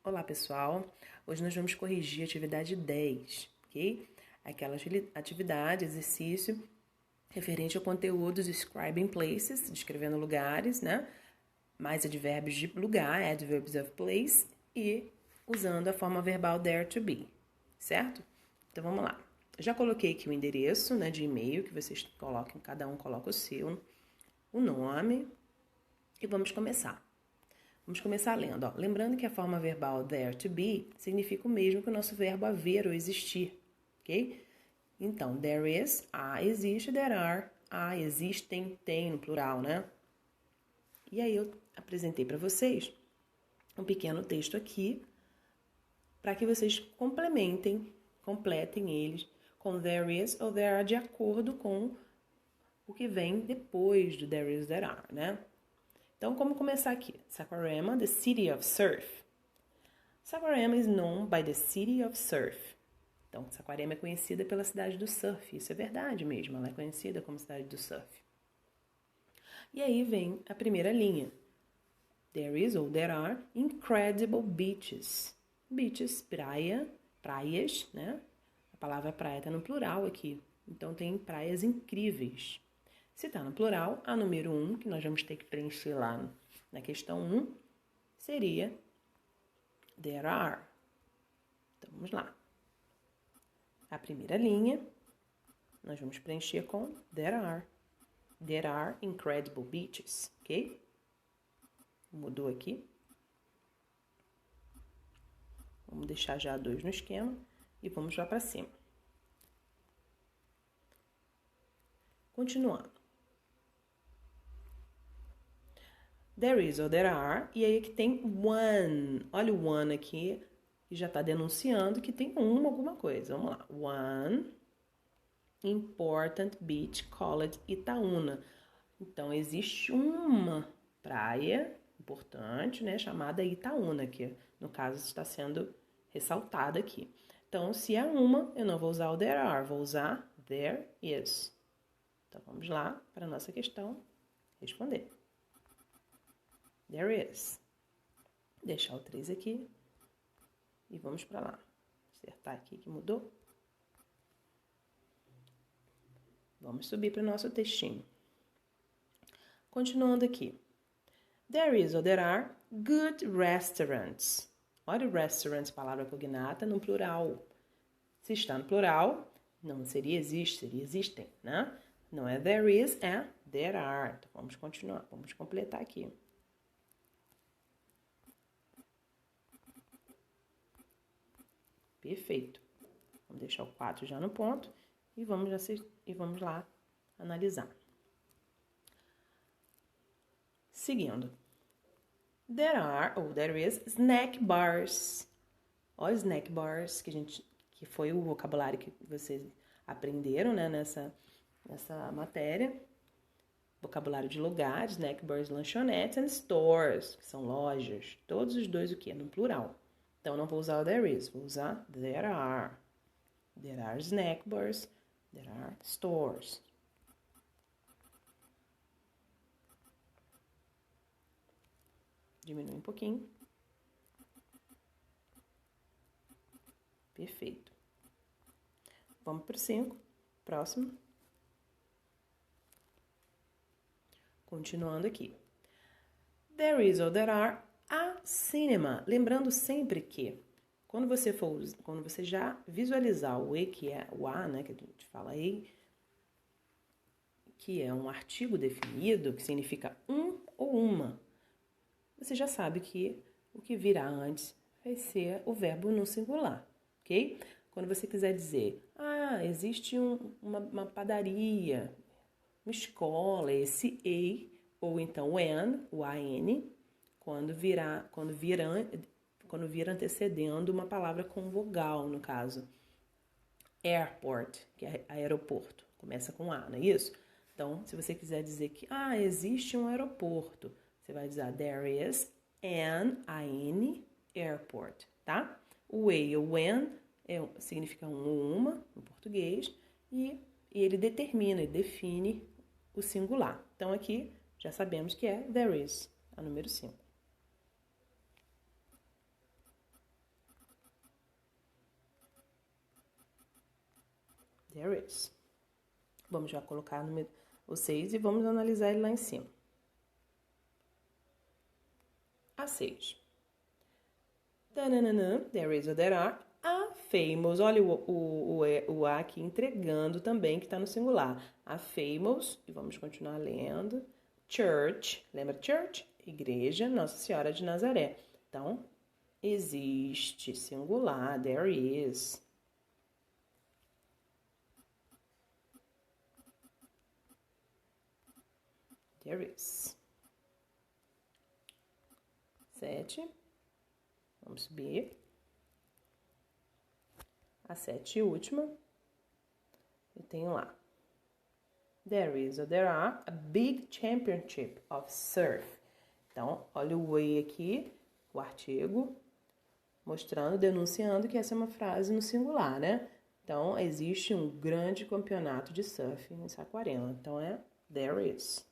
Olá, pessoal! Hoje nós vamos corrigir a atividade 10, ok? Aquela atividade, exercício, referente ao conteúdo dos describing places, descrevendo lugares, né? Mais advérbios de lugar, adverbs of place, e usando a forma verbal there to be, certo? Então, vamos lá. Eu já coloquei aqui o endereço, né, de e-mail, que vocês coloquem, cada um coloca o seu, o nome, e vamos começar. Vamos começar lendo. Ó. Lembrando que a forma verbal there to be significa o mesmo que o nosso verbo haver ou existir, ok? Então, there is, existe, there are, existem, tem no plural, né? E aí eu apresentei para vocês um pequeno texto aqui para que vocês completem eles com there is ou there are de acordo com o que vem depois do there is, there are, né? Então, como começar aqui? Saquarema, the city of surf. Saquarema is known by the city of surf. Então, Saquarema é conhecida pela cidade do surf. Isso é verdade mesmo, ela é conhecida como cidade do surf. E aí vem a primeira linha. There is ou there are incredible beaches. Beaches, praias, né? A palavra praia está no plural aqui. Então, tem praias incríveis. Se está no plural, a número 1, que nós vamos ter que preencher lá na questão 1, seria there are. Então, vamos lá. A primeira linha, nós vamos preencher com there are. There are incredible beaches, ok? Mudou aqui. Vamos deixar já 2 no esquema e vamos lá para cima. Continuando. There is ou there are, e aí aqui tem one. Olha o one aqui, que já está denunciando que tem alguma coisa. Vamos lá. One important beach called Itaúna. Então, existe uma praia importante, né, chamada Itaúna, que no caso está sendo ressaltada aqui. Então, se é uma, eu não vou usar o there are, vou usar there is. Então, vamos lá para a nossa questão responder. There is. Deixar o 3 aqui. E vamos para lá. Acertar aqui que mudou. Vamos subir para o nosso textinho. Continuando aqui. There is ou there are good restaurants. Olha o restaurants, palavra cognata, no plural. Se está no plural, não seria existe, seria existem, né? Não é there is, é there are. Então, vamos continuar, vamos completar aqui. Perfeito. Vamos deixar o 4 já no ponto e vamos lá analisar. Seguindo. There are, ou there is, snack bars. Olha snack bars, que foi o vocabulário que vocês aprenderam, né, nessa matéria. Vocabulário de lugares, snack bars, lanchonetes and stores, que são lojas. Todos os dois o quê? No plural. Então, não vou usar o there is, vou usar there are. There are snack bars, there are stores. Diminui um pouquinho. Perfeito. Vamos para o 5. Próximo. Continuando aqui. There is ou there are a cinema. Lembrando sempre que quando você já visualizar o e, que é o a, né, que a gente fala e, que é um artigo definido, que significa um ou uma, você já sabe que o que virá antes vai ser o verbo no singular, ok? Quando você quiser dizer, existe uma padaria, uma escola, esse e, ou então o an, o an, quando vir antecedendo uma palavra com vogal, no caso. Airport, que é aeroporto, começa com A, não é isso? Então, se você quiser dizer que, existe um aeroporto, você vai dizer, there is an airport, tá? O a ou an significa um ou uma, em português, e ele define o singular. Então, aqui, já sabemos que é there is, a número 5. There is. Vamos já colocar o 6 e vamos analisar ele lá em cima. A 6. There is or there are. A famous. Olha o A aqui entregando também, que está no singular. A famous. E vamos continuar lendo. Church. Lembra church? Igreja Nossa Senhora de Nazaré. Então, existe, singular. There is. There is. 7. Vamos subir. A 7 e última. Eu tenho lá. There is or there are a big championship of surf. Então, olha o way aqui, o artigo, mostrando, denunciando que essa é uma frase no singular, né? Então, existe um grande campeonato de surf em Saquarema. Então, é there is.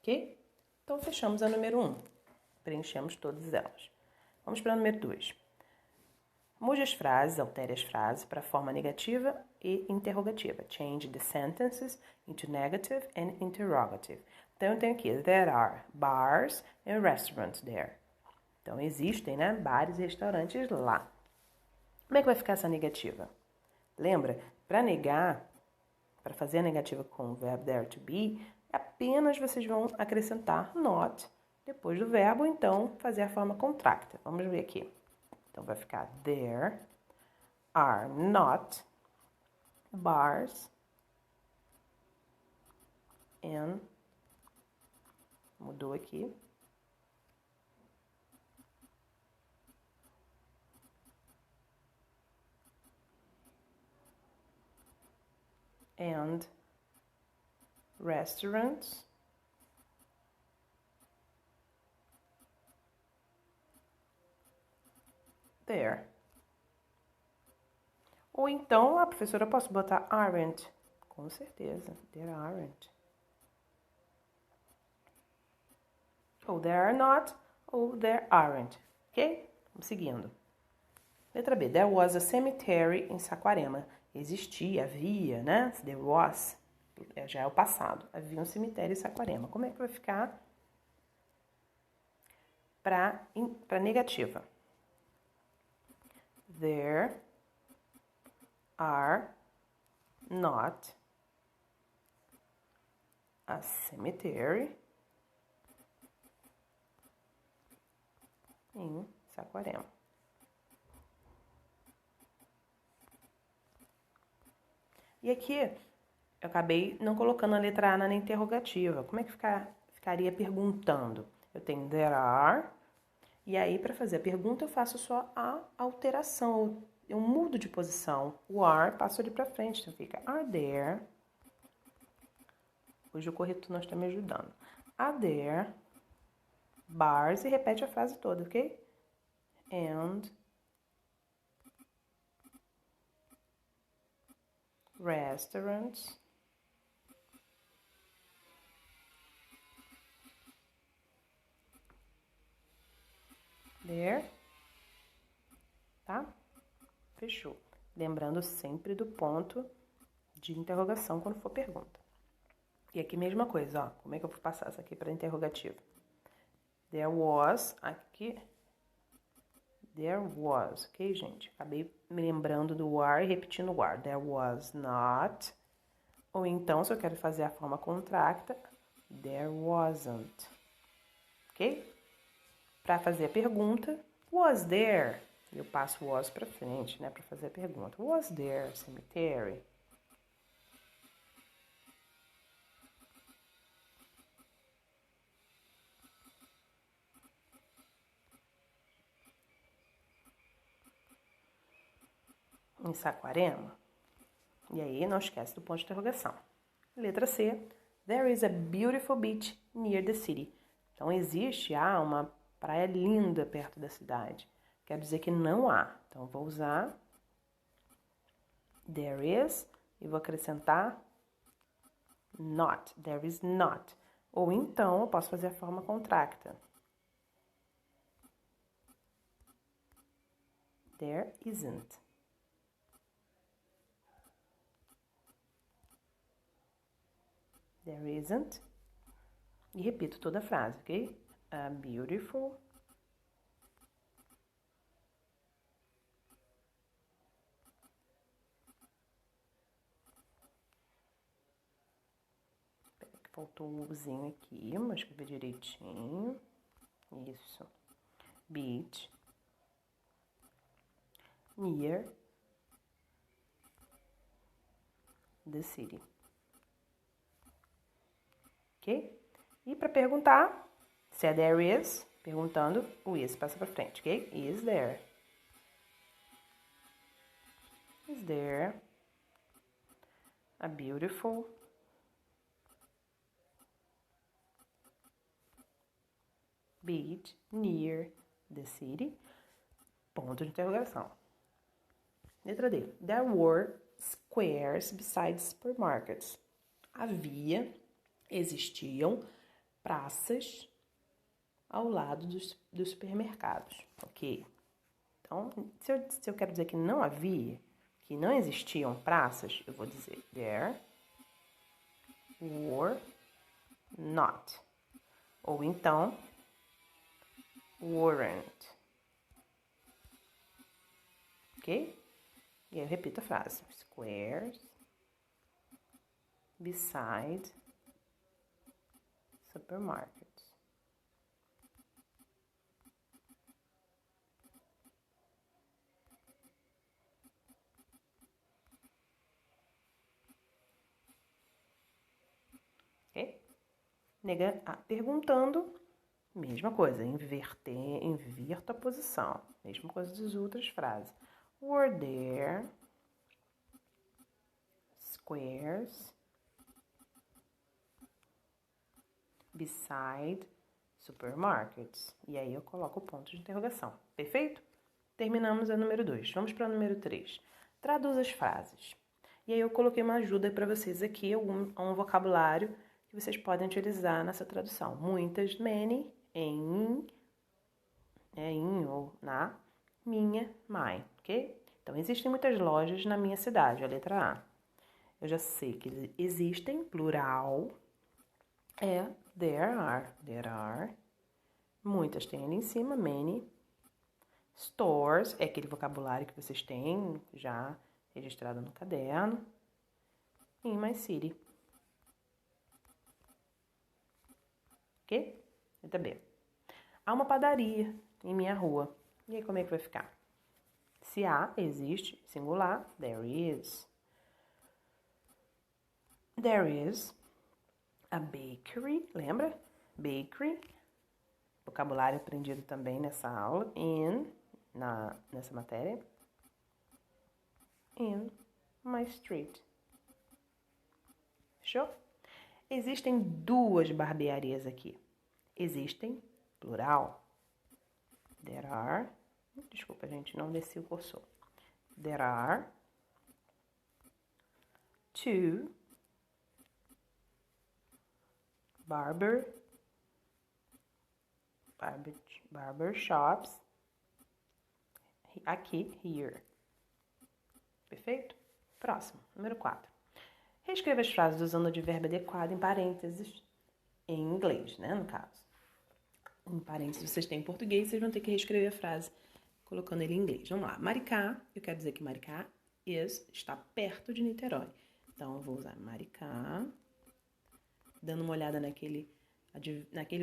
Ok? Então, fechamos a número 1. Preenchemos todas elas. Vamos para a número 2. Mude as frases, altere as frases para forma negativa e interrogativa. Change the sentences into negative and interrogative. Então, eu tenho aqui, there are bars and restaurants there. Então, existem, né, bares e restaurantes lá. Como é que vai ficar essa negativa? Lembra, para negar, para fazer a negativa com o verbo there to be, apenas vocês vão acrescentar not depois do verbo, então fazer a forma contracta. Vamos ver aqui. Então vai ficar there are not bars and mudou aqui. And restaurants there. Ou então, a professora, eu posso botar aren't? Com certeza, there aren't. Ou there are not, ou there aren't. Ok? Vamos seguindo. Letra B. There was a cemetery em Saquarema. Existia, havia, né? There was, já é o passado. Havia um cemitério em Saquarema. Como é que vai ficar para negativa? There are not a cemetery em Saquarema. E aqui, eu acabei não colocando a letra A na interrogativa. Como é que ficaria perguntando? Eu tenho there are, e aí para fazer a pergunta eu faço só a alteração, eu mudo de posição. O are, passo ali para frente, então fica are there. Hoje o corretor não está me ajudando. Are there bars, e repete a frase toda, ok? And restaurants there, tá? Fechou. Lembrando sempre do ponto de interrogação quando for pergunta. E aqui mesma coisa, ó. Como é que eu vou passar isso aqui para interrogativa? There was, aqui, there was, ok, gente? Acabei me lembrando do are e repetindo o are. There was not. Ou então, se eu quero fazer a forma contracta, there wasn't. Ok? Para fazer a pergunta, was there? Eu passo was para frente, né? Para fazer a pergunta. Was there cemetery? Em Saquarema? E aí, não esquece do ponto de interrogação. Letra C. There is a beautiful beach near the city. Então, existe, há uma praia linda perto da cidade. Quer dizer que não há. Então, vou usar there is e vou acrescentar not. There is not. Ou então, eu posso fazer a forma contracta. There isn't. There isn't. E repito toda a frase, ok? A beautiful faltou um uzinho aqui, mas escrever direitinho. Isso. Beach. Near the city. Ok? E para perguntar, se é there is, perguntando, o is passa para frente, ok? Is there? Is there a beautiful beach near the city? Ponto de interrogação. Letra D. There were squares beside supermarkets. Existiam praças ao lado dos supermercados, ok? Então, se eu quero dizer que não havia, que não existiam praças, eu vou dizer there were not. Ou então, weren't. Ok? E aí eu repito a frase. Squares beside supermarkets. Ok? Perguntando, mesma coisa, inverta a posição. Mesma coisa das outras frases. Were there squares beside supermarkets? E aí eu coloco o ponto de interrogação. Perfeito? Terminamos a número 2. Vamos para a número 3. Traduz as frases. E aí eu coloquei uma ajuda para vocês aqui, um vocabulário que vocês podem utilizar nessa tradução. Muitas, many, em ou na, minha, mine, ok? Então, existem muitas lojas na minha cidade, a letra A. Eu já sei que existem, plural, there are. Muitas tem ali em cima, many. Stores, é aquele vocabulário que vocês têm já registrado no caderno. In my city. Ok? Letra B. Há uma padaria em minha rua. E aí, como é que vai ficar? Se há, existe, singular, there is. There is a bakery, lembra? Bakery, vocabulário aprendido também nessa aula, nessa matéria. In my street. Fechou? Existem duas barbearias aqui. Existem, plural. There are. Desculpa, gente, não desci o cursor. There are two barber shops aqui, here. Perfeito? Próximo, número 4. Reescreva as frases usando o advérbio adequado em parênteses, em inglês, né, no caso. Em parênteses vocês têm em português, vocês vão ter que reescrever a frase colocando ele em inglês. Vamos lá. Maricá, eu quero dizer que Maricá está perto de Niterói. Então, eu vou usar Maricá, dando uma olhada naquele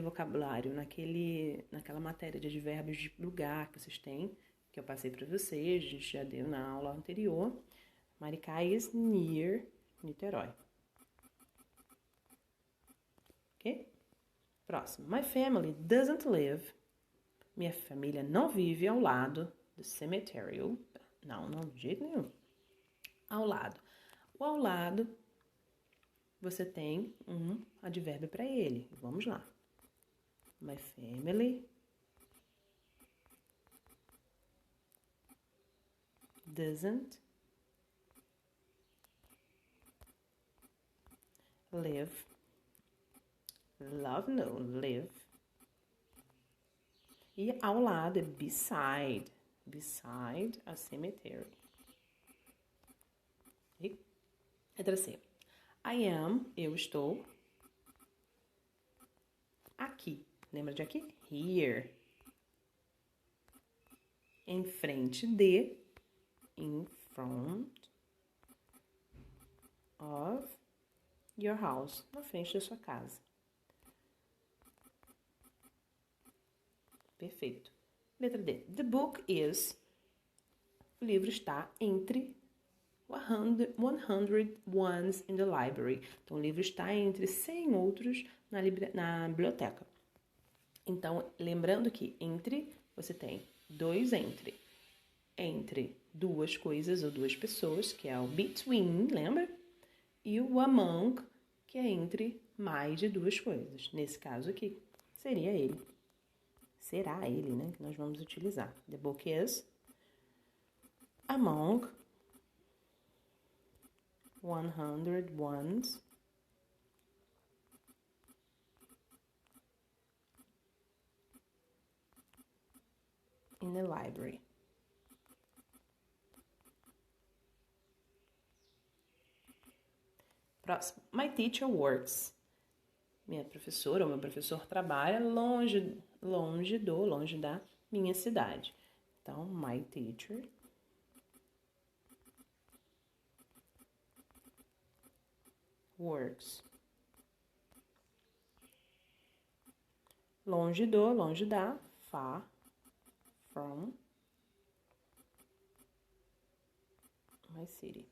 vocabulário, naquela matéria de advérbios de lugar que vocês têm, que eu passei para vocês, a gente já deu na aula anterior. Maricá is near Niterói. Ok? Próximo. My family doesn't live. Minha família não vive ao lado do cemitério. Não, de jeito nenhum. Ao lado. O ao lado, você tem um advérbio para ele. Vamos lá. My family doesn't live. Love, no, live. E ao lado é beside. Beside a cemetery. E letra C. I am, eu estou. Aqui. Lembra de aqui? Here. Em frente de. In front of your house. Na frente da sua casa. Perfeito. Letra D. The book is. O livro está entre 100 ones in the library. Então, o livro está entre 100 outros na biblioteca. Então, lembrando que entre, você tem dois entre. Entre duas coisas ou duas pessoas, que é o between, lembra? E o among, que é entre mais de duas coisas. Nesse caso aqui, seria ele. Será ele, né? Que nós vamos utilizar. The book is among 100 ones in the library. Próximo. My teacher works. Minha professora ou meu professor trabalha longe da minha cidade. Então, my teacher works. Longe da, far from my city.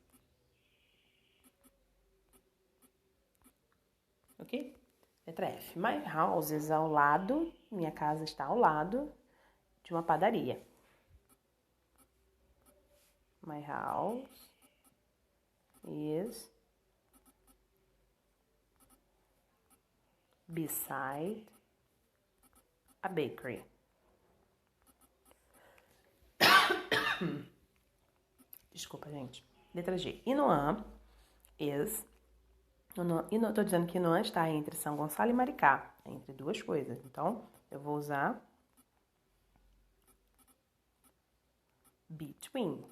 Ok? Letra F. My house is ao lado, minha casa está ao lado de uma padaria. My house is beside a bakery. Desculpa, gente. Letra G. Inoan is. Estou dizendo que Inoan está entre São Gonçalo e Maricá. Entre duas coisas. Então, eu vou usar between.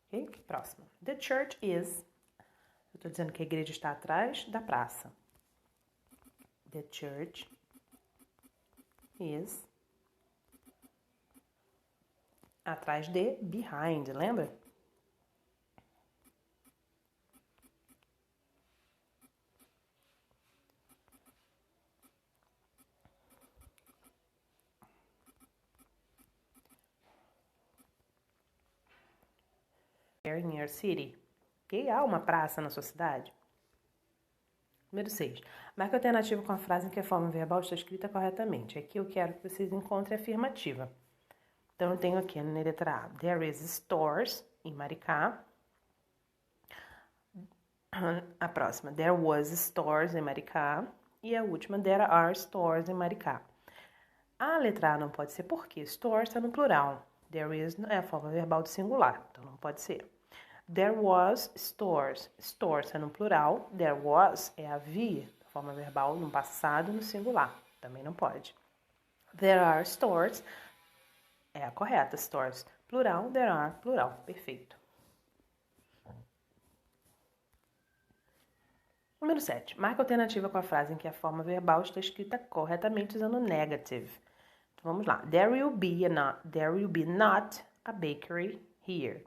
Ok? Próximo. The church is. Eu estou dizendo que a igreja está atrás da praça. The church is atrás de behind, lembra? In your city. Ok? Há uma praça na sua cidade? Número 6. Marque a alternativa com a frase em que a forma verbal está escrita corretamente. Aqui eu quero que vocês encontrem a afirmativa. Então, eu tenho aqui na letra A. There is stores em Maricá. A próxima. There was stores em Maricá. E a última. There are stores em Maricá. A letra A não pode ser porque stores está no plural. There is é a forma verbal do singular. Então, não pode ser. There was stores. Stores é no plural. There was é havia, forma verbal no passado no singular. Também não pode. There are stores é a correta. Stores plural. There are plural. Perfeito. Número 7. Marca a alternativa com a frase em que a forma verbal está escrita corretamente usando negative. Então, vamos lá. There will be not a bakery here.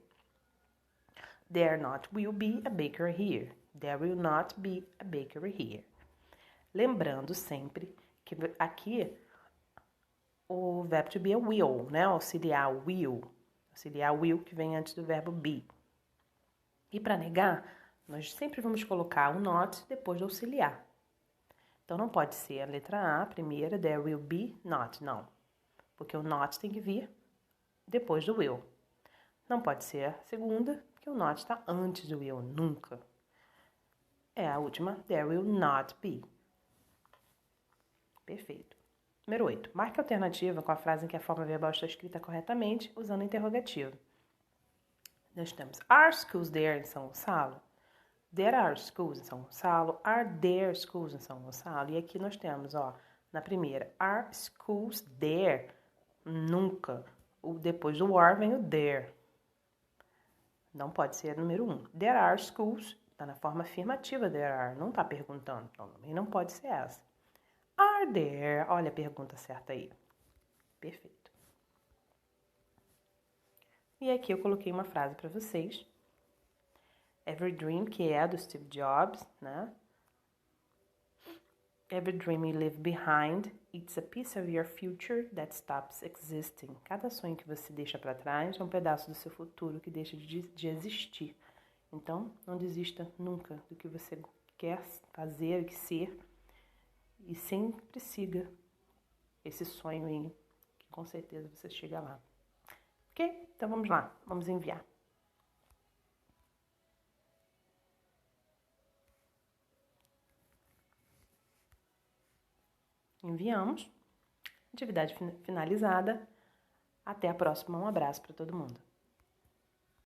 There not will be a bakery here. There will not be a bakery here. Lembrando sempre que aqui o verbo to be é will, né? Auxiliar will. Auxiliar will que vem antes do verbo be. E para negar, nós sempre vamos colocar o not depois do auxiliar. Então não pode ser a letra A, a primeira, there will be not, não. Porque o not tem que vir depois do will. Não pode ser a segunda, porque o not está antes do will, nunca. É a última, there will not be. Perfeito. Número 8. Marque a alternativa com a frase em que a forma verbal está escrita corretamente, usando interrogativo. Nós temos Are schools there em São Gonçalo? There are schools em São Gonçalo. Are there schools em São Gonçalo? E aqui nós temos, ó, na primeira, are schools there? Nunca. Depois do are vem o there. Não pode ser número 1. There are schools. Está na forma afirmativa, there are. Não está perguntando. Então, também não pode ser essa. Are there? Olha a pergunta certa aí. Perfeito. E aqui eu coloquei uma frase para vocês. Every dream, que é do Steve Jobs, né? Every dream you leave behind, it's a piece of your future that stops existing. Cada sonho que você deixa para trás é um pedaço do seu futuro que deixa de existir. Então, não desista nunca do que você quer fazer, e ser, e sempre siga esse sonho aí, que com certeza você chega lá. Ok? Então vamos lá, vamos enviar. Enviamos. Atividade finalizada. Até a próxima. Um abraço para todo mundo.